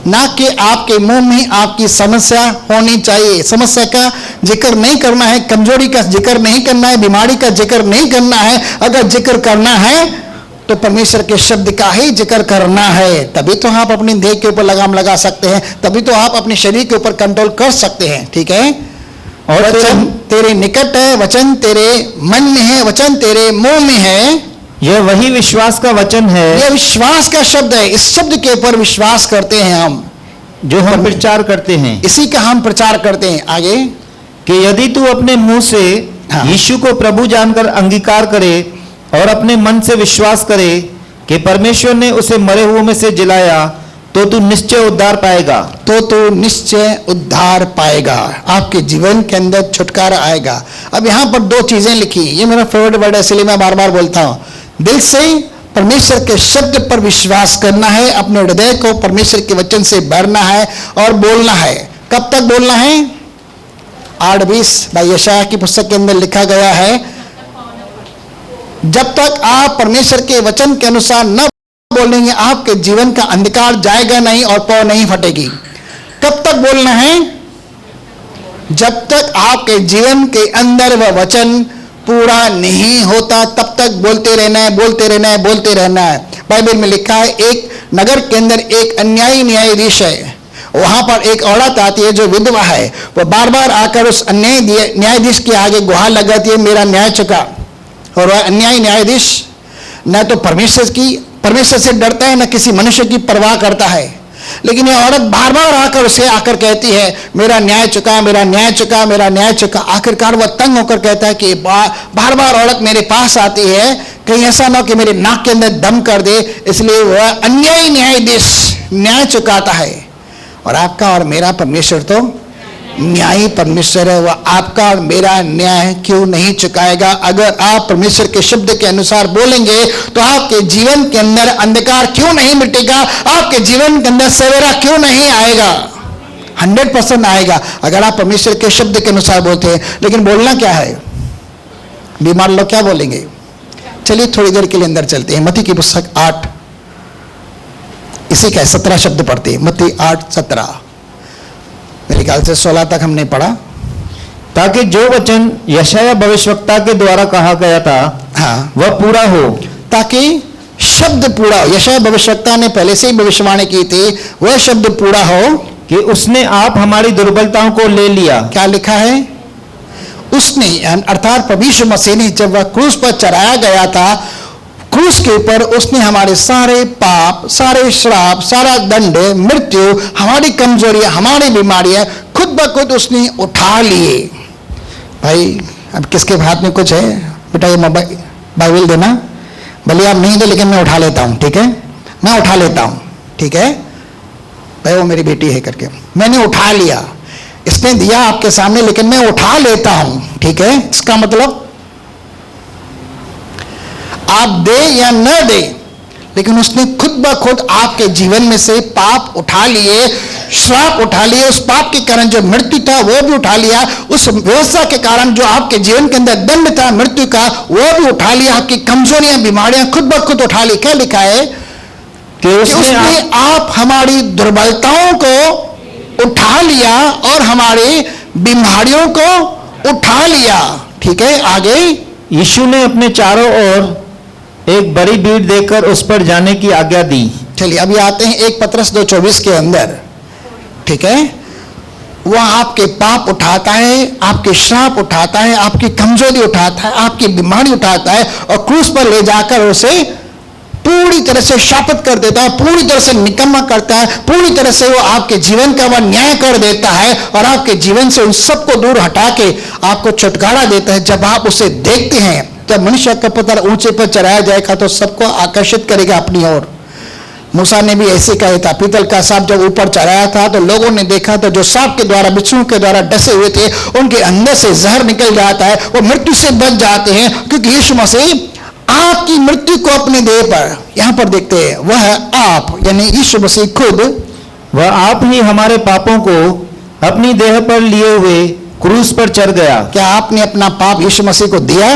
ना कि आपके मुंह में आपकी समस्या होनी चाहिए। समस्या का जिक्र नहीं करना है, कमजोरी का जिक्र नहीं करना है, बीमारी का जिक्र नहीं करना है। अगर जिक्र करना है तो परमेश्वर के शब्द का ही जिक्र करना है। तभी तो आप अपने देह के ऊपर लगाम लगा सकते हैं, तभी तो आप अपने शरीर के ऊपर कंट्रोल कर सकते हैं, ठीक है। और वचन तेरे निकट है, वचन तेरे मन में है, वचन तेरे मुंह में है। यह वही विश्वास का वचन है, यह विश्वास का शब्द है। इस शब्द के ऊपर विश्वास करते हैं हम, जो हम प्रचार करते हैं। इसी का हम प्रचार करते हैं। आगे कि यदि तू अपने मुंह से यीशु को प्रभु जानकर अंगीकार करे और अपने मन से विश्वास करे कि परमेश्वर ने उसे मरे हुओं में से जिलाया, तो तू निश्चय उद्धार पाएगा। तो तू निश्चय उद्धार पाएगा, आपके जीवन के अंदर छुटकारा आएगा। अब यहाँ पर 2 चीजें लिखी, ये मेरा फेवरेट वर्ड है इसलिए मैं बार बार बोलता हूँ। दिल से परमेश्वर के शब्द पर विश्वास करना है, अपने हृदय को परमेश्वर के वचन से भरना है और बोलना है। कब तक बोलना है? 8:20 भाई यशायाह की पुस्तक के अंदर लिखा गया है, जब तक आप परमेश्वर के वचन के अनुसार न बोलेंगे आपके जीवन का अंधकार जाएगा नहीं और पौ नहीं फटेगी। कब तक बोलना है? जब तक आपके जीवन के अंदर वह वचन पूरा नहीं होता, तब तक बोलते रहना है, बोलते रहना है, बोलते रहना है। बाइबल में लिखा है एक नगर के अंदर एक अन्यायी न्यायाधीश है। वहां पर एक औरत आती है जो विधवा है, वो बार बार आकर उस अन्याय न्यायाधीश के आगे गुहार लगाती है, मेरा न्याय चुका। और वह अन्यायी न्यायाधीश न तो परमेश्वर से डरता है, न किसी मनुष्य की परवाह करता है। लेकिन यह औरत बार बार आकर उसे आकर कहती है मेरा न्याय चुका, मेरा न्याय चुका, मेरा न्याय चुका। आखिरकार वह तंग होकर कहता है कि बार बार औरत मेरे पास आती है, कहीं ऐसा ना हो कि मेरे नाक के अंदर दम कर दे। इसलिए वह अन्यायी न्यायाधीश न्याय चुकाता है। और आपका और मेरा परमेश्वर तो न्यायी परमेश्वर है, वह आपका और मेरा न्याय क्यों नहीं चुकाएगा? अगर आप परमेश्वर के शब्द के अनुसार बोलेंगे तो आपके जीवन के अंदर अंधकार क्यों नहीं मिटेगा? आपके जीवन के अंदर सवेरा क्यों नहीं आएगा? 100% आएगा अगर आप परमेश्वर के शब्द के अनुसार बोलते हैं। लेकिन बोलना क्या है? बीमार लोग क्या बोलेंगे? चलिए थोड़ी देर के लिए अंदर चलते हैं। मत्ती की पुस्तक 8, इसी का 17 शब्द पढ़ते हैं। मत्ती 8:17, मेरे ख्याल से 16 तक हमने पढ़ा। ताकि जो वचन यशायाह भविष्यवक्ता के द्वारा कहा गया था हाँ, वह पूरा हो। ताकि शब्द पूरा हो। यशायाह भविष्यवक्ता ने पहले से ही भविष्यवाणी की थी, वह शब्द पूरा हो कि उसने आप हमारी दुर्बलताओं को ले लिया। क्या लिखा है? उसने, अर्थात प्रभु यीशु मसीह ने जब वह क्रूस पर चढ़ाया गया था, क्रूस के ऊपर उसने हमारे सारे पाप, सारे श्राप, सारा दंड, मृत्यु, हमारी कमजोरियां, हमारी बीमारियां खुद ब खुद उसने उठा लिए। भाई अब किसके हाथ में कुछ है? बेटा ये मोबाइल बाइबल देना, भले आप नहीं दे लेकिन मैं उठा लेता हूं, ठीक है? मैं उठा लेता हूं, ठीक है भाई, वो मेरी बेटी है करके मैंने उठा लिया। इसने दिया आपके सामने लेकिन मैं उठा लेता हूं, ठीक है? इसका मतलब आप दे या न दे, लेकिन उसने खुद ब खुद आपके जीवन में से पाप उठा लिए, श्राप उठा लिए। उस पाप के कारण जो मृत्यु था वो भी उठा लिया। उस व्यवस्था के कारण जो आपके जीवन के अंदर दंड था मृत्यु का, वो भी उठा लिया। आपकी कमजोरियां, बीमारियां खुद ब खुद उठा ली। क्या लिखा है? कि उसने आप हमारी दुर्बलताओं को उठा लिया और हमारी बीमारियों को उठा लिया, ठीक है? आगे यीशु ने अपने चारों ओर एक बड़ी भीड़ देखकर उस पर जाने की आज्ञा दी। चलिए अभी आते हैं 1 पतरस 2:24 के अंदर, ठीक है? वह आपके पाप उठाता है, आपके श्राप उठाता है, आपकी कमजोरी उठाता है, आपकी बीमारी उठाता है और क्रूस पर ले जाकर उसे पूरी तरह से शापित कर देता है, पूरी तरह से निकम्मा करता है, पूरी तरह से वो आपके जीवन का वह न्याय कर देता है और आपके जीवन से उन सबको दूर हटा के आपको छुटकारा देता है। जब आप उसे देखते हैं, जब मनुष्य का पुत्र ऊंचे पर चढ़ाया जाएगा तो सबको आकर्षित करेगा अपनी ओर। मूसा ने भी ऐसे कहा था, पीतल का सांप जब ऊपर चढ़ाया था तो लोगों ने देखा तो जो सांप के द्वारा, बिच्छू के द्वारा डसे हुए थे, उनके अंदर से जहर निकल जाता है, वो मृत्यु से बच जाते हैं, क्योंकि यीशु मसीह आपकी मृत्यु को अपने देह पर, यहां पर देखते हैं, वह आप यानी यीशु मसीह खुद, वह आप ही हमारे पापों को अपनी देह पर लिए हुए क्रूस पर चढ़ गया। क्या आपने अपना पाप यीशु मसीह को दिया?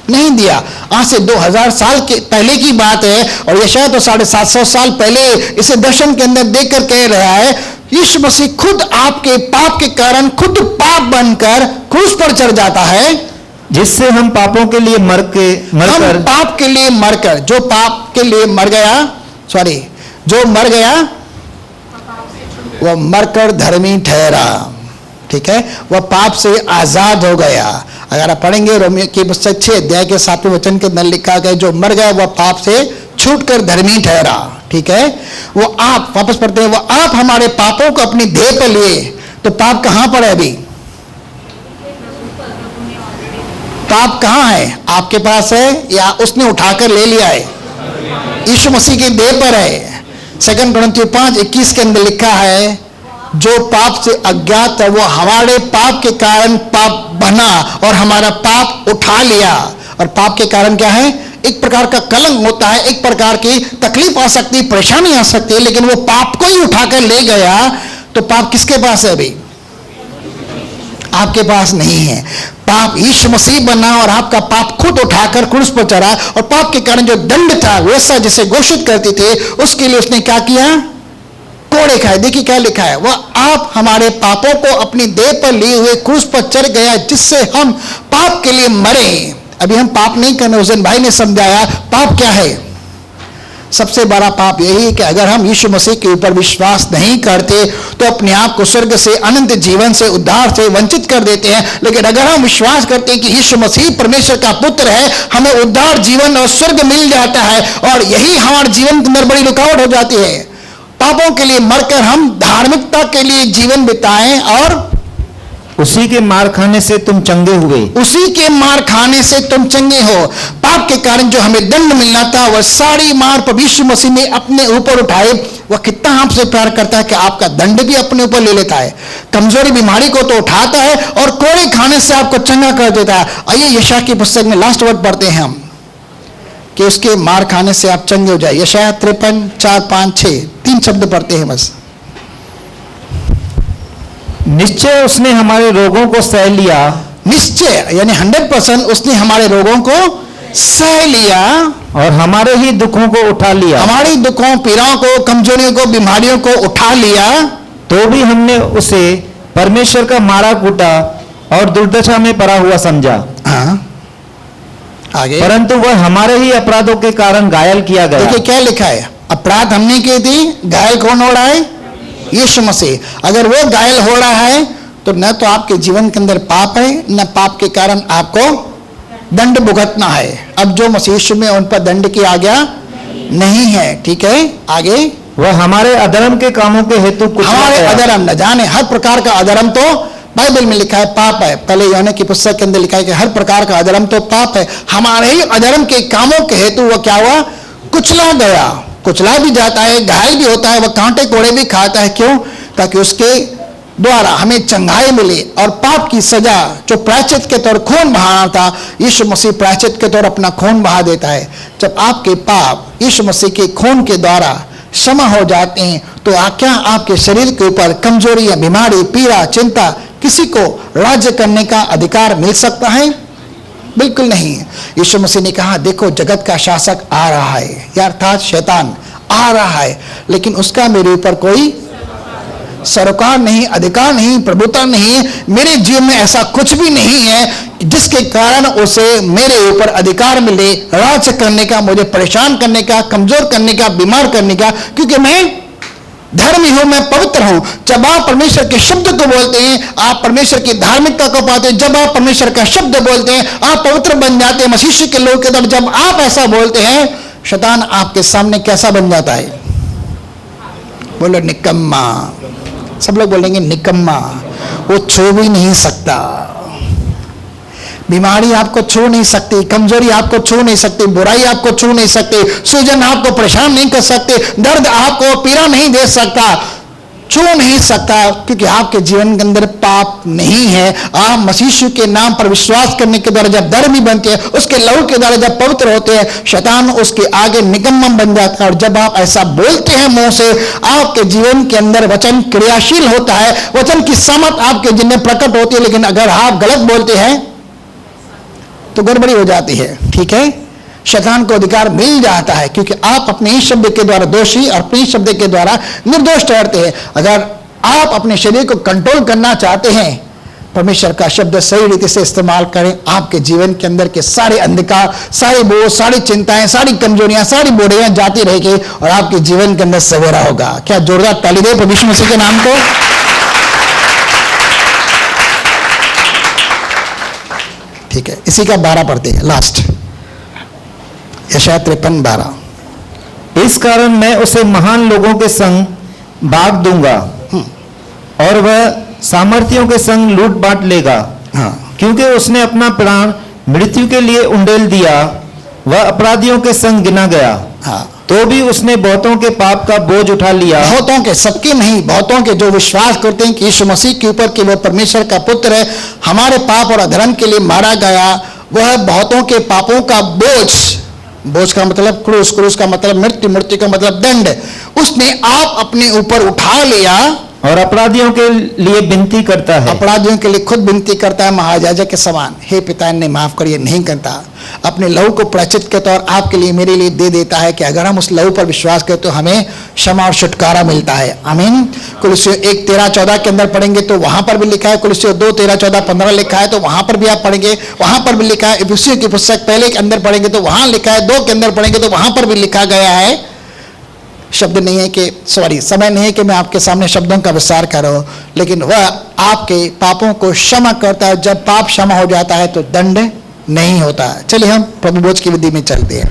नहीं दिया। आज से 2000 साल के पहले की बात है और यशायाह तो 750 साल पहले इसे दर्शन के अंदर देखकर कह रहा है, यीशु मसीह खुद आपके पाप के कारण खुद पाप बनकर क्रूस पर चढ़ जाता है, जिससे हम पापों के लिए मरकर, पाप के लिए मरकर, जो पाप के लिए मर गया, जो मर गया वह मरकर धर्मी ठहरा, ठीक है? वह पाप से आजाद हो गया। अगर आप पढ़ेंगे रोमियो की पुस्तक 6 अध्याय के 7वें वचन के अंदर लिखा गया, जो मर गया वह पाप से छूटकर धर्मी ठहरा, ठीक है? वो आप, वापस पढ़ते हैं, वो आप हमारे पापों को अपनी देह पर लिए। तो पाप कहां पर है? अभी पाप कहां है? आपके पास है या उसने उठाकर ले लिया है? यीशु मसीह के देह पर है। 2 कुरिन्थियों 5:21 के अंदर लिखा है, जो पाप से अज्ञात है वो हमारे पाप के कारण पाप बना और हमारा पाप उठा लिया। और पाप के कारण क्या है? एक प्रकार का कलंक होता है, एक प्रकार की तकलीफ आ सकती है, परेशानी आ सकती है, लेकिन वो पाप को ही उठाकर ले गया। तो पाप किसके पास है? अभी आपके पास नहीं है। पाप यीशु मसीह बना और आपका पाप खुद उठाकर क्रूस पर चढ़ा और पाप के कारण जो दंड था वैसा जिसे घोषित करते थे, उसके लिए उसने क्या किया? कोड़े खाए। देखिए क्या लिखा है, वह आप हमारे पापों को अपनी देह पर लिए हुए क्रूस पर चढ़ गया, जिससे हम पाप के लिए मरे। अभी हम पाप नहीं करने, हुसैन भाई ने समझाया पाप क्या है। सबसे बड़ा पाप यही है कि अगर हम यीशु मसीह के ऊपर विश्वास नहीं करते तो अपने आप को स्वर्ग से, अनंत जीवन से, उद्धार से वंचित कर देते हैं। लेकिन अगर हम विश्वास करते हैं कि यीशु मसीह परमेश्वर का पुत्र है, हमें उद्धार, जीवन और स्वर्ग मिल जाता है और यही हमारे जीवन के अंदर बड़ी रुकावट हो जाती है। पापों के लिए मरकर हम धार्मिकता के लिए जीवन बिताएं और उसी के मार खाने से तुम चंगे हुए। उसी के मार खाने से तुम चंगे हो। पाप के कारण जो हमें दंड मिलना था वह सारी मार प्रभु यीशु मसीह ने अपने ऊपर उठाए। वह कितना आपसे प्यार करता है कि आपका दंड भी अपने ऊपर ले लेता है। कमजोरी, बीमारी को तो उठाता है और कोड़े खाने से आपको चंगा कर देता है। आइए यशायाह की पुस्तक में लास्ट वर्ड पढ़ते हैं हम कि उसके मार खाने से आप चंगे हो जाए। यशायाह 53, 4, 5, 6 3 शब्द पढ़ते हैं बस। निश्चय उसने हमारे रोगों को सह लिया निश्चय यानी 100% उसने हमारे रोगों को सह लिया और हमारे ही दुखों को उठा लिया। हमारी दुखों, पीड़ाओं को, कमजोरियों को, बीमारियों को उठा लिया। तो भी हमने उसे परमेश्वर का मारा कूटा और दुर्दशा में पड़ा हुआ समझा। हाँ, आगे। परंतु वह हमारे ही अपराधों के कारण घायल किया गया। देखिए क्या लिखा है, अपराध हमने किए थे, घायल कौन हो रहा है? यीशु मसीह। अगर वो घायल हो रहा है तो न तो आपके जीवन के अंदर पाप है, न पाप के कारण आपको दंड भुगतना है। अब जो मसीह यीशु में उन पर दंड की आज्ञा नहीं है। ठीक है, आगे। वह हमारे अधर्म के कामों के हेतु कुचला हमारे गया। अधर्म, न जाने हर प्रकार का अधर्म तो बाइबल में लिखा है पाप है। पहले यूहन्ना की पुस्तक के अंदर लिखा है कि हर प्रकार का अधर्म तो पाप है। हमारे ही अधर्म के कामों के हेतु वह क्या हुआ? कुचला गया। कुचला भी जाता है, घायल भी होता है, वह कांटे कोड़े भी खाता है। क्यों? ताकि उसके द्वारा हमें चंगाई मिले और पाप की सजा जो प्रायश्चित के तौर खून बहाना था, यीशु मसीह प्रायश्चित के तौर अपना खून बहा देता है। जब आपके पाप यीशु मसीह के खून के द्वारा क्षमा हो जाते हैं तो क्या आपके शरीर के ऊपर कमजोरी या बीमारी, पीड़ा, चिंता, किसी को राज्य करने का अधिकार मिल सकता है? बिल्कुल नहीं। यीशु मसीह ने कहा, देखो जगत का शासक आ रहा है, या अर्थात शैतान आ रहा है, लेकिन उसका मेरे ऊपर कोई सरकार नहीं, अधिकार नहीं, प्रभुता नहीं। मेरे जीवन में ऐसा कुछ भी नहीं है जिसके कारण उसे मेरे ऊपर अधिकार मिले राज्य करने का, मुझे परेशान करने का, कमजोर करने का, बीमार करने का, क्योंकि मैं धर्मी हूं, मैं पवित्र हूं। जब आप परमेश्वर के शब्द को बोलते हैं, आप परमेश्वर की धार्मिकता को पाते हैं। जब आप परमेश्वर का शब्द बोलते हैं, आप पवित्र बन जाते हैं मसीह के लोग के द्वारा। जब आप ऐसा बोलते हैं, शैतान आपके सामने कैसा बन जाता है? बोलो निकम्मा। सब लोग बोलेंगे निकम्मा। वो छू भी नहीं सकता, बीमारी आपको छू नहीं सकती, कमजोरी आपको छू नहीं सकती, बुराई आपको छू नहीं सकती, सूजन आपको परेशान नहीं कर सकते, दर्द आपको पीड़ा नहीं दे सकता, छू नहीं सकता, क्योंकि आपके जीवन के अंदर पाप नहीं है। आप मसीह के नाम पर विश्वास करने के द्वारा जब धर्मी बनते हैं, उसके लहू के द्वारा जब पवित्र होते हैं, शैतान उसके आगे निकम्मा बन जाता है। और जब आप ऐसा बोलते हैं मुंह से, आपके जीवन के अंदर वचन क्रियाशील होता है, वचन की समझ आपके जीवन में प्रकट होती है। लेकिन अगर आप गलत बोलते हैं तो गड़बड़ी हो जाती है। ठीक है, शैतान को अधिकार मिल जाता है, क्योंकि आप अपने ही शब्द के द्वारा दोषी और अपने ही शब्द के द्वारा निर्दोष ठहरते हैं। अगर आप अपने शरीर को कंट्रोल करना चाहते हैं, परमेश्वर का शब्द सही रीति से इस्तेमाल करें, आपके जीवन के अंदर के सारे अंधकार, सारे बोझ, सारी चिंताएं, सारी कमजोरियां, सारी बुराइयां जाती रहेगी और आपके जीवन के अंदर सवेरा होगा। क्या जोरदार ताली दे प्रभु यीशु मसीह के नाम को। ठीक है, इसी का 12 पढ़ते हैं, लास्ट यशायाह 53:12। इस कारण मैं उसे महान लोगों के संग भाग दूंगा और वह सामर्थियों के संग लूट बांट लेगा। हाँ, क्योंकि उसने अपना प्राण मृत्यु के लिए उंडेल दिया, वह अपराधियों के संग गिना गया। हाँ, तो भी उसने बहुतों के पाप का बोझ उठा लिया। बहुतों के, सबके नहीं, बहुतों के जो विश्वास करते हैं कि यीशु मसीह के ऊपर कि वह परमेश्वर का पुत्र है, हमारे पाप और अधर्म के लिए मारा गया, वह बहुतों के पापों का बोझ, बोझ का मतलब क्रूस, क्रूस का मतलब मृत्यु, मृत्यु का मतलब दंड, उसने आप अपने ऊपर उठा लिया और अपराधियों के लिए विनती करता है। अपराधियों के लिए खुद विनती करता है महायाजक के समान, हे पिता ने माफ करिए, नहीं करता। अपने लहू को प्रायश्चित के तौर आपके लिए, मेरे लिए दे देता है कि अगर हम उस लहू पर विश्वास करें तो हमें क्षमा और छुटकारा मिलता है। आमीन। कुलुस्सियों 1:13-14 के अंदर पढ़ेंगे तो वहां पर भी लिखा है, कुलुस्सियों 2:13-14-15 लिखा है तो वहां पर भी आप पढ़ेंगे, वहां पर भी लिखा है। इफिसियों की पुस्तक पहले के अंदर पढ़ेंगे तो वहां लिखा है, 2 के अंदर पढ़ेंगे तो वहां पर भी लिखा गया है। शब्द नहीं है कि, सॉरी, समय नहीं है कि मैं आपके सामने शब्दों का विस्तार कर रहा हूं, लेकिन वह आपके पापों को क्षमा करता है। जब पाप क्षमा हो जाता है तो दंड नहीं होता। चलिए हम प्रभु भोज की विधि में चलते हैं।